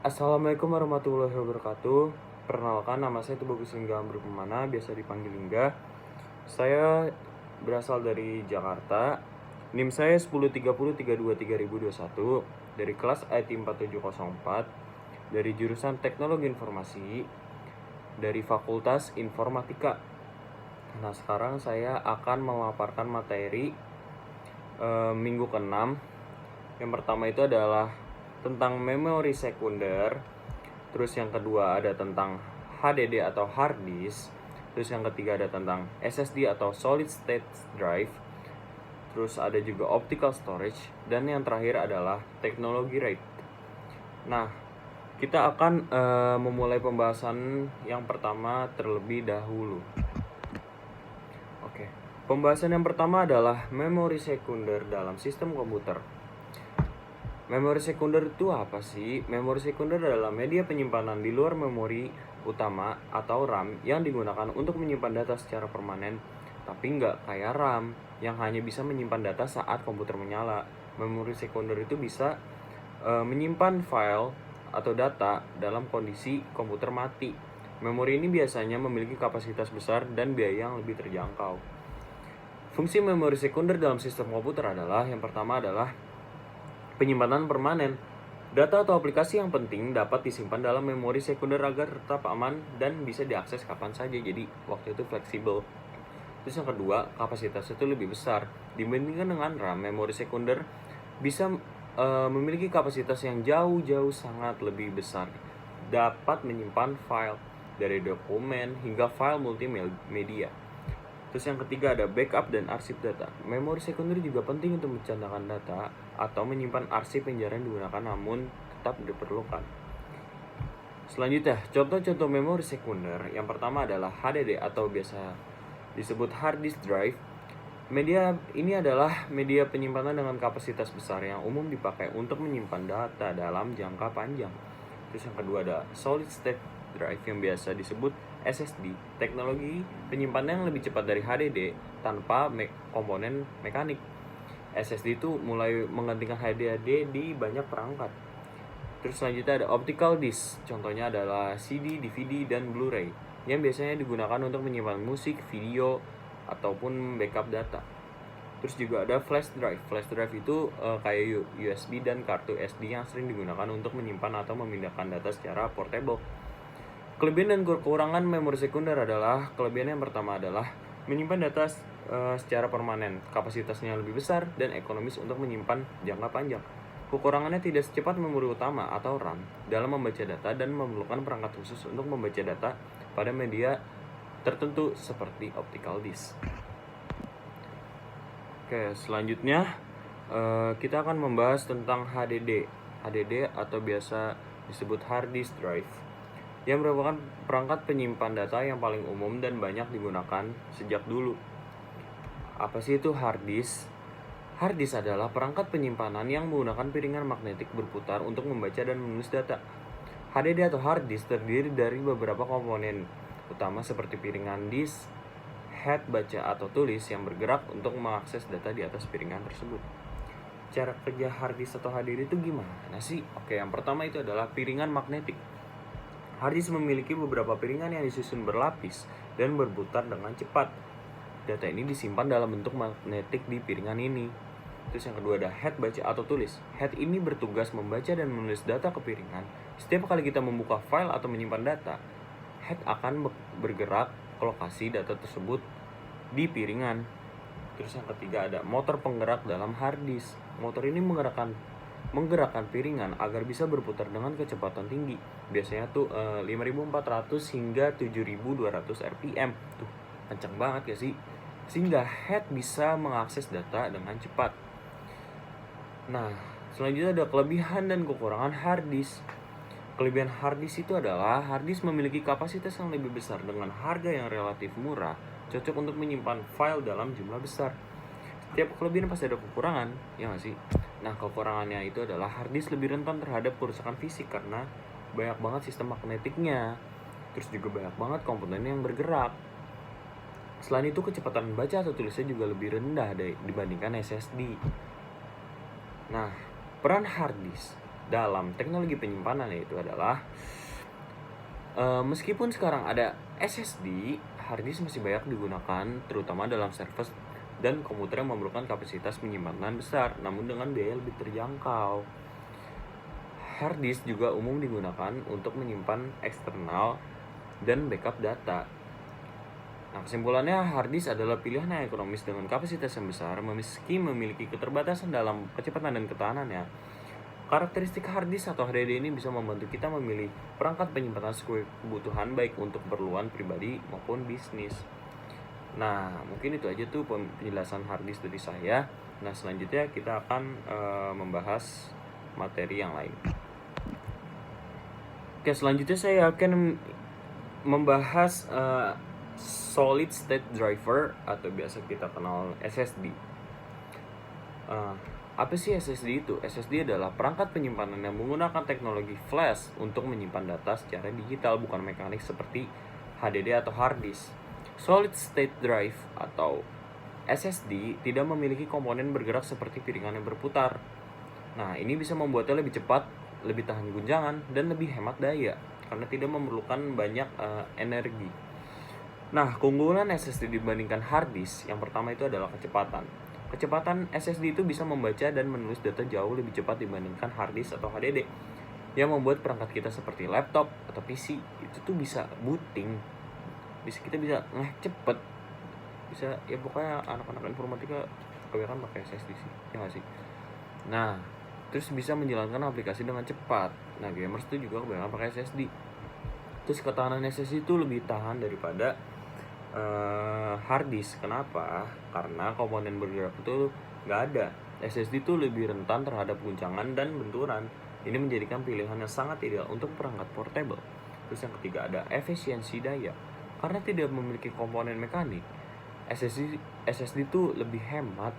Assalamualaikum warahmatullahi wabarakatuh. Perkenalkan, nama saya Tubagus Lingga Ambruk Pemana, biasa dipanggil Lingga. Saya berasal dari Jakarta. NIM saya 1030323021 dari kelas IT 4704 dari jurusan Teknologi Informasi dari Fakultas Informatika. Nah, sekarang saya akan memaparkan materi minggu ke-6. Yang pertama itu adalah tentang memori sekunder. Terus yang kedua ada tentang HDD atau hard disk. Terus yang ketiga ada tentang SSD atau solid state drive. Terus ada juga optical storage. Dan yang terakhir adalah teknologi RAID. Nah, kita akan memulai pembahasan yang pertama terlebih dahulu. Oke, pembahasan yang pertama adalah memori sekunder dalam sistem komputer. Memori sekunder itu apa sih? Memori sekunder adalah media penyimpanan di luar memori utama atau RAM yang digunakan untuk menyimpan data secara permanen, tapi nggak kayak RAM yang hanya bisa menyimpan data saat komputer menyala. Memori sekunder itu bisa menyimpan file atau data dalam kondisi komputer mati. Memori ini biasanya memiliki kapasitas besar dan biaya yang lebih terjangkau. Fungsi memori sekunder dalam sistem komputer adalah yang pertama adalah penyimpanan permanen. Data atau aplikasi yang penting dapat disimpan dalam memori sekunder agar tetap aman dan bisa diakses kapan saja. Jadi waktu itu fleksibel. Terus yang kedua, kapasitas itu lebih besar dibandingkan dengan RAM. Memori sekunder bisa memiliki kapasitas yang jauh sangat lebih besar. Dapat menyimpan file dari dokumen hingga file multimedia. Terus yang ketiga ada backup dan arsip data. Memori sekunder juga penting untuk mencandakan data atau menyimpan arsip yang jarang digunakan namun tetap diperlukan. Selanjutnya, contoh-contoh memori sekunder. Yang pertama adalah HDD atau biasa disebut hard disk drive. Media ini adalah media penyimpanan dengan kapasitas besar yang umum dipakai untuk menyimpan data dalam jangka panjang. Terus yang kedua ada solid state drive yang biasa disebut SSD, teknologi penyimpanan yang lebih cepat dari HDD tanpa komponen mekanik. SSD itu mulai menggantikan HDD di banyak perangkat. Terus selanjutnya ada optical disk, contohnya adalah CD, DVD, dan Blu-ray yang biasanya digunakan untuk menyimpan musik, video, ataupun backup data. Terus juga ada flash drive. Flash drive itu kayak USB dan kartu SD yang sering digunakan untuk menyimpan atau memindahkan data secara portable. Kelebihan dan kekurangan memori sekunder adalah, kelebihan yang pertama adalah menyimpan data secara permanen, kapasitasnya lebih besar dan ekonomis untuk menyimpan jangka panjang. Kekurangannya tidak secepat memori utama atau RAM dalam membaca data dan memerlukan perangkat khusus untuk membaca data pada media tertentu seperti optical disk. Oke, selanjutnya kita akan membahas tentang HDD. HDD atau biasa disebut hard disk drive, yang merupakan perangkat penyimpan data yang paling umum dan banyak digunakan sejak dulu. Apa sih itu hard disk? Hard disk adalah perangkat penyimpanan yang menggunakan piringan magnetik berputar untuk membaca dan menulis data. HDD atau hard disk terdiri dari beberapa komponen utama seperti piringan disk, head baca atau tulis yang bergerak untuk mengakses data di atas piringan tersebut. Cara kerja hard disk atau HDD itu gimana sih? Oke, yang pertama itu adalah piringan magnetik. Hard disk memiliki beberapa piringan yang disusun berlapis dan berputar dengan cepat. Data ini disimpan dalam bentuk magnetik di piringan ini. Terus yang kedua ada head baca atau tulis. Head ini bertugas membaca dan menulis data ke piringan. Setiap kali kita membuka file atau menyimpan data, head akan bergerak ke lokasi data tersebut di piringan. Terus yang ketiga ada motor penggerak dalam hard disk. Motor ini menggerakkan piringan agar bisa berputar dengan kecepatan tinggi. Biasanya tuh 5400 hingga 7200 rpm. Tuh, kencang banget ya sih. Sehingga head bisa mengakses data dengan cepat. Nah, selanjutnya ada kelebihan dan kekurangan hard disk. Kelebihan hard disk itu adalah hard disk memiliki kapasitas yang lebih besar dengan harga yang relatif murah, cocok untuk menyimpan file dalam jumlah besar. Setiap kelebihan pasti ada kekurangan, ya nggak sih? Nah, kekurangannya itu adalah hard disk lebih rentan terhadap kerusakan fisik karena banyak banget sistem magnetiknya. Terus juga banyak banget komponen yang bergerak. Selain itu, kecepatan baca atau tulisnya juga lebih rendah dibandingkan SSD. Nah, peran hard disk. dalam teknologi penyimpanan, yaitu adalah meskipun sekarang ada SSD, hard disk masih banyak digunakan terutama dalam server dan komputer yang memerlukan kapasitas penyimpanan besar namun dengan biaya lebih terjangkau. Hard disk juga umum digunakan untuk menyimpan eksternal dan backup data. Nah, kesimpulannya hard disk adalah pilihan yang ekonomis dengan kapasitas yang besar meski memiliki keterbatasan dalam kecepatan dan ketahanannya. Karakteristik hard disk atau HDD ini bisa membantu kita memilih perangkat penyimpanan sesuai kebutuhan baik untuk keperluan pribadi maupun bisnis. Nah, mungkin itu aja tuh penjelasan hard disk dari saya. Nah, selanjutnya kita akan membahas materi yang lain. Oke, selanjutnya saya akan membahas solid state driver atau biasa kita kenal SSD. Apa sih SSD itu? SSD adalah perangkat penyimpanan yang menggunakan teknologi flash untuk menyimpan data secara digital, bukan mekanik seperti HDD atau hard disk. Solid state drive atau SSD tidak memiliki komponen bergerak seperti piringan yang berputar. Nah, ini bisa membuatnya lebih cepat, lebih tahan guncangan, dan lebih hemat daya karena tidak memerlukan banyak energi. Nah, keunggulan SSD dibandingkan hard disk yang pertama itu adalah kecepatan. Kecepatan SSD itu bisa membaca dan menulis data jauh lebih cepat dibandingkan hard disk atau HDD, yang membuat perangkat kita seperti laptop atau PC itu tuh bisa booting, kita bisa cepet, bisa ya pokoknya anak-anak informatika kebanyakan pakai SSD sih, ya nggak sih? Nah, terus bisa menjalankan aplikasi dengan cepat. Nah, gamers tuh juga kebanyakan pakai SSD. Terus ketahanan SSD itu lebih tahan daripada hard disk. Kenapa? Karena komponen bergerak itu nggak ada. SSD itu lebih rentan terhadap guncangan dan benturan. Ini menjadikan pilihan yang sangat ideal untuk perangkat portable. Terus yang ketiga ada efisiensi daya. Karena tidak memiliki komponen mekanik, SSD itu lebih hemat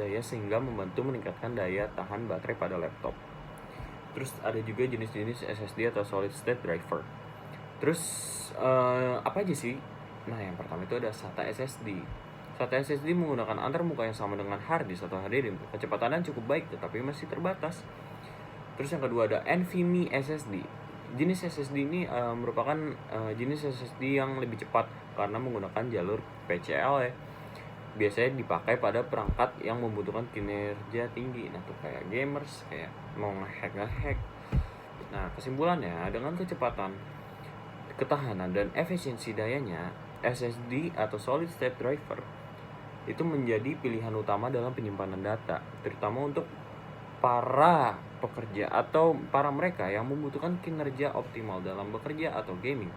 daya sehingga membantu meningkatkan daya tahan baterai pada laptop. Terus ada juga jenis-jenis SSD atau solid state driver. Terus apa aja sih? Nah, yang pertama itu ada SATA SSD. SATA SSD menggunakan antarmuka yang sama dengan hard disk atau HDD. Kecepatannya cukup baik tetapi masih terbatas. Terus yang kedua ada NVMe SSD. Jenis SSD ini merupakan jenis SSD yang lebih cepat karena menggunakan jalur PCIe. Biasanya dipakai pada perangkat yang membutuhkan kinerja tinggi. Nah, tuh kayak gamers, kayak mau nge-hack. Nah, kesimpulannya dengan kecepatan, ketahanan, dan efisiensi dayanya, SSD atau solid state driver itu menjadi pilihan utama dalam penyimpanan data, terutama untuk para pekerja atau para mereka yang membutuhkan kinerja optimal dalam bekerja atau gaming.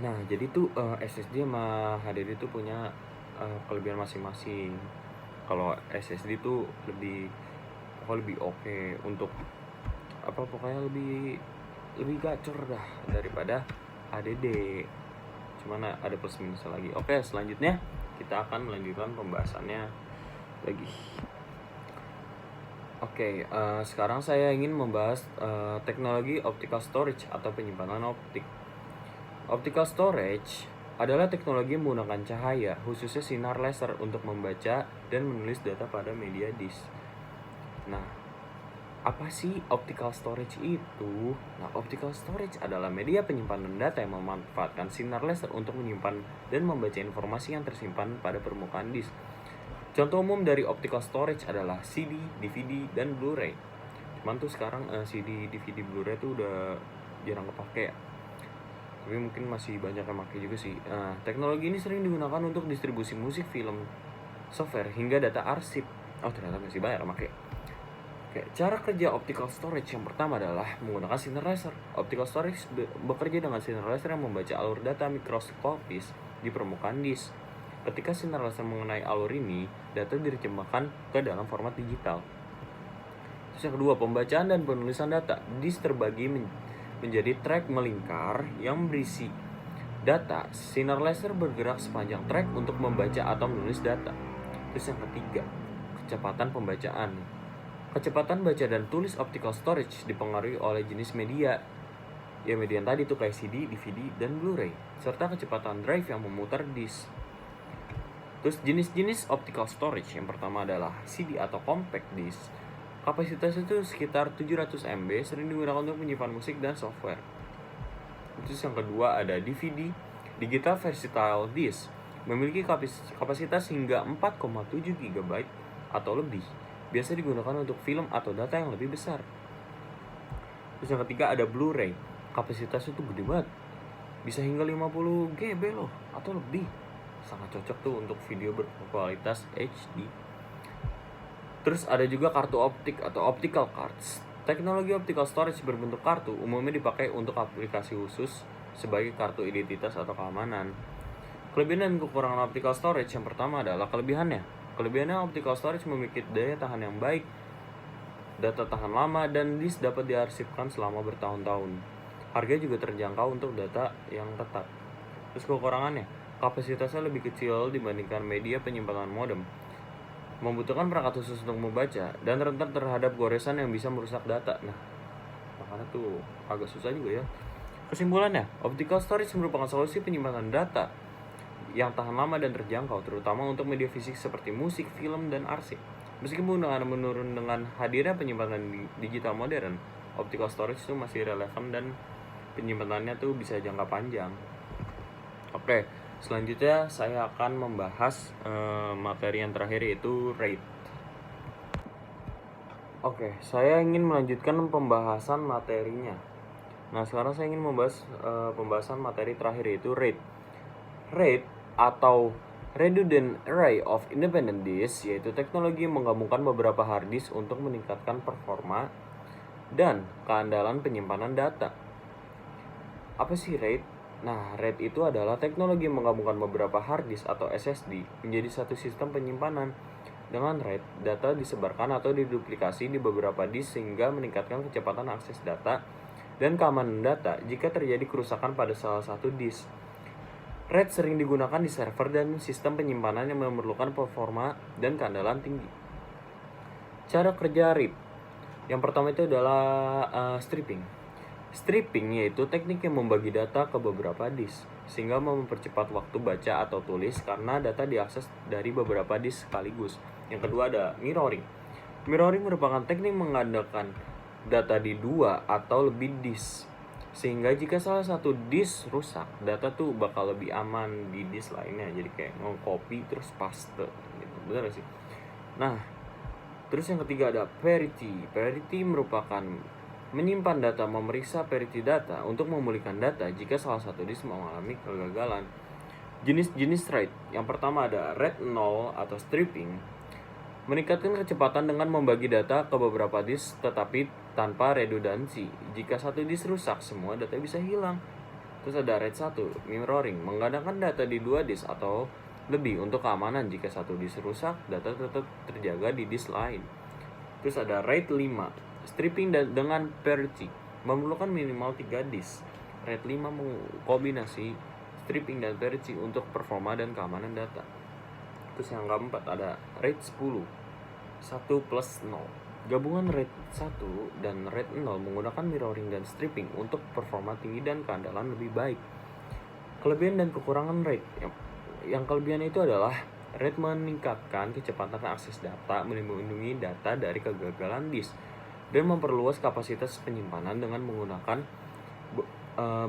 Nah, jadi tuh SSD sama HDD tuh punya kelebihan masing-masing. Kalau SSD tuh lebih oke untuk pokoknya lebih gacor dah daripada HDD. Cuman ada plus minusnya lagi. Oke, selanjutnya kita akan melanjutkan pembahasannya lagi. Oke, sekarang saya ingin membahas teknologi optical storage atau penyimpanan optik. Optical storage adalah teknologi menggunakan cahaya, khususnya sinar laser untuk membaca dan menulis data pada media disk. Nah, apa sih optical storage itu? Nah, optical storage adalah media penyimpanan data yang memanfaatkan sinar laser untuk menyimpan dan membaca informasi yang tersimpan pada permukaan disk. Contoh umum dari optical storage adalah CD, DVD, dan Blu-ray. Cuman tuh sekarang CD, DVD, Blu-ray tuh udah jarang kepake ya. Tapi mungkin masih banyak yang pakai juga sih. Teknologi ini sering digunakan untuk distribusi musik, film, software, hingga data arsip. Oh, ternyata masih banyak yang pakai. Oke, cara kerja optical storage yang pertama adalah menggunakan sinar laser. Optical storage bekerja dengan sinar laser yang membaca alur data mikroskopis di permukaan disk. Ketika sinar laser mengenai alur ini, data diterjemahkan ke dalam format digital. Terus yang kedua, pembacaan dan penulisan data. Disk terbagi menjadi track melingkar yang berisi data. Sinar laser bergerak sepanjang track untuk membaca atau menulis data. Terus yang ketiga, kecepatan pembacaan. Kecepatan baca dan tulis optical storage dipengaruhi oleh jenis media. Ya, media yang tadi tuh kayak CD, DVD, dan Blu-ray, serta kecepatan drive yang memutar disk. Terus jenis-jenis optical storage yang pertama adalah CD atau compact disk. Kapasitasnya itu sekitar 700 MB, sering digunakan untuk menyimpan musik dan software. Terus yang kedua ada DVD, Digital Versatile Disk, memiliki kapasitas hingga 4,7 GB atau lebih. Biasa digunakan untuk film atau data yang lebih besar. Terus yang ketiga ada Blu-ray, kapasitasnya tuh gede banget, bisa hingga 50 GB loh atau lebih. Sangat cocok tuh untuk video berkualitas HD. Terus ada juga kartu optik atau optical cards. Teknologi optical storage berbentuk kartu umumnya dipakai untuk aplikasi khusus sebagai kartu identitas atau keamanan. Kelebihan dan kekurangan optical storage, yang pertama adalah kelebihannya. Kelebihannya, optical storage memiliki daya tahan yang baik, data tahan lama, dan disk dapat diarsipkan selama bertahun-tahun. Harga juga terjangkau untuk data yang tetap. Terus kekurangannya, kapasitasnya lebih kecil dibandingkan media penyimpanan modem, membutuhkan perangkat khusus untuk membaca, dan rentan terhadap goresan yang bisa merusak data. Nah, makanya tuh agak susah juga ya. Kesimpulannya, optical storage merupakan solusi penyimpanan data yang tahan lama dan terjangkau, terutama untuk media fisik seperti musik, film, dan arsip. Meskipun dengan menurun dengan hadirnya penyimpanan digital modern, optical storage itu masih relevan dan penyimpanannya tuh bisa jangka panjang. Oke, selanjutnya saya akan membahas materi yang terakhir, yaitu RAID. Oke, saya ingin melanjutkan pembahasan materinya. Nah, sekarang saya ingin membahas pembahasan materi terakhir, yaitu RAID. RAID atau Redundant Array of Independent Disk, yaitu teknologi yang menggabungkan beberapa hard disk untuk meningkatkan performa dan keandalan penyimpanan data. Apa sih RAID? Nah, RAID itu adalah teknologi yang menggabungkan beberapa hard disk atau SSD menjadi satu sistem penyimpanan. Dengan RAID, data disebarkan atau diduplikasi di beberapa disk sehingga meningkatkan kecepatan akses data dan keamanan data jika terjadi kerusakan pada salah satu disk. RAID sering digunakan di server dan sistem penyimpanan yang memerlukan performa dan keandalan tinggi. Cara kerja RAID. Yang pertama itu adalah stripping. Stripping yaitu teknik yang membagi data ke beberapa disk, sehingga mempercepat waktu baca atau tulis karena data diakses dari beberapa disk sekaligus. Yang kedua ada mirroring. Mirroring merupakan teknik mengandalkan data di dua atau lebih disk, sehingga jika salah satu disk rusak, data tuh bakal lebih aman di disk lainnya. Jadi kayak nge-copy terus paste gitu. Bener gak sih? Nah, terus yang ketiga ada parity. Parity merupakan menyimpan data, memeriksa parity data untuk memulihkan data jika salah satu disk mengalami kegagalan. Jenis-jenis RAID. Yang pertama ada RAID 0 atau stripping. Meningkatkan kecepatan dengan membagi data ke beberapa disk tetapi tanpa redundansi. Jika satu disk rusak, semua data bisa hilang. Terus ada RAID 1, mirroring, menggandakan data di dua disk atau lebih untuk keamanan. Jika satu disk rusak, data tetap terjaga di disk lain. Terus ada RAID 5, stripping dengan parity, memerlukan minimal 3 disk. RAID 5 mengkombinasi stripping dan parity untuk performa dan keamanan data. Terus yang keempat ada RAID 10, 1+0. Gabungan RAID 1 dan RAID 0 menggunakan mirroring dan stripping untuk performa tinggi dan keandalan lebih baik. Kelebihan dan kekurangan RAID. Yang kelebihan itu adalah RAID meningkatkan kecepatan akses data, melindungi data dari kegagalan disk, dan memperluas kapasitas penyimpanan dengan menggunakan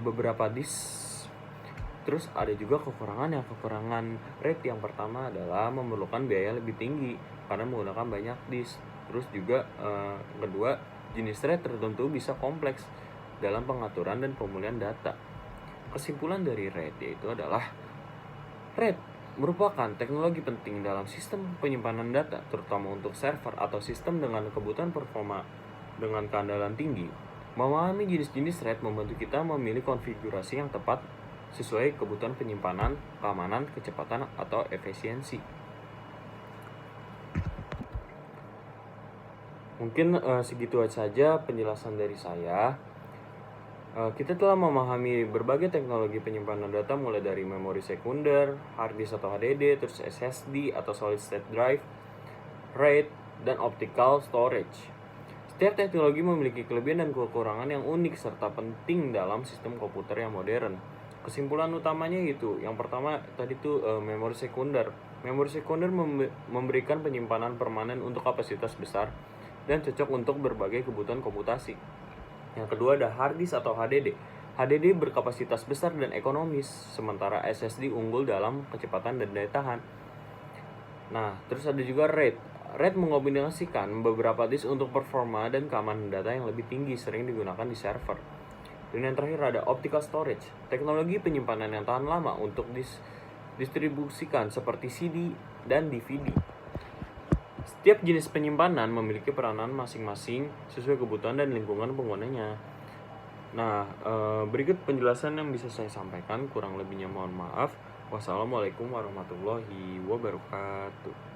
beberapa disk. Terus ada juga kekurangannya. Kekurangan RAID yang pertama adalah memerlukan biaya lebih tinggi karena menggunakan banyak disk. Terus juga kedua, jenis RAID tertentu bisa kompleks dalam pengaturan dan pemulihan data. Kesimpulan dari RAID yaitu adalah RAID merupakan teknologi penting dalam sistem penyimpanan data, terutama untuk server atau sistem dengan kebutuhan performa dengan keandalan tinggi. Memahami jenis-jenis RAID membantu kita memilih konfigurasi yang tepat sesuai kebutuhan penyimpanan, keamanan, kecepatan, atau efisiensi. Mungkin segitu saja penjelasan dari saya. Kita telah memahami berbagai teknologi penyimpanan data, mulai dari memori sekunder, hard disk atau HDD, terus SSD atau solid state drive, RAID, dan optical storage. Setiap teknologi memiliki kelebihan dan kekurangan yang unik serta penting dalam sistem komputer yang modern. Kesimpulan utamanya itu, yang pertama tadi tuh memori sekunder. Memori sekunder memberikan penyimpanan permanen untuk kapasitas besar dan cocok untuk berbagai kebutuhan komputasi. Yang kedua ada hard disk atau HDD. HDD berkapasitas besar dan ekonomis, sementara SSD unggul dalam kecepatan dan daya tahan. Nah, terus ada juga RAID. RAID mengombinasikan beberapa disk untuk performa dan keamanan data yang lebih tinggi, sering digunakan di server. Dan yang terakhir ada optical storage, teknologi penyimpanan yang tahan lama untuk distribusikan seperti CD dan DVD. Setiap jenis penyimpanan memiliki peranan masing-masing sesuai kebutuhan dan lingkungan penggunanya. Nah, berikut penjelasan yang bisa saya sampaikan, kurang lebihnya mohon maaf. Wassalamualaikum warahmatullahi wabarakatuh.